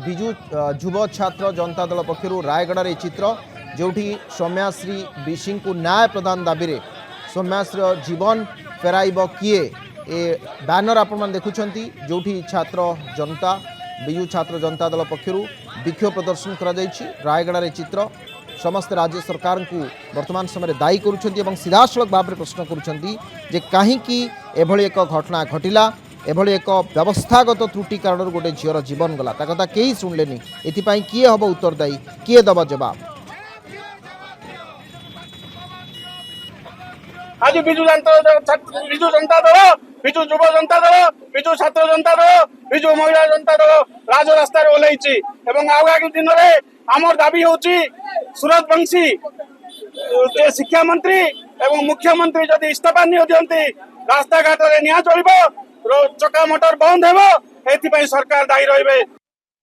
विजु युव छात्र जनता दल पक्षर रायगढ़ चित्र जोठी सौम्याश्री विशी को न्याय प्रदान दाबी सौम्याश्री जीवन फेराइब किए ए बैनर आपण देखुंट जोठी छात्र जनता विजु छात्र जनता दल पक्षर विक्षोभ प्रदर्शन करा रायगढ़ चित्र समस्त राज्य सरकार को वर्तमान समय दायी करुँच सीधासलख भाव में प्रश्न करुँचे कहीं एक घटना घटिला एभली एक व्यवस्थागत त्रुटि कारण गोटे झीर जीवन गला कथा कहीं शुणिले एपाई किए हम उत्तरदायी किए दबा जवाब। आज विजु जनता दल विजु युव जनता दल विजु छात्र जनता दल विजु महिला जनता दल राजरास्तार ओह्लैछि एवं आगामी दिन में आमर दाबी होछि सूरज बंशी शिक्षा मंत्री एवं मुख्यमंत्री जदि इस्तीफा नहीं दियंती रास्ता घाट में निया चलिबो चका मोटर बंद हेबो एथि सरकार दायी रहिबे।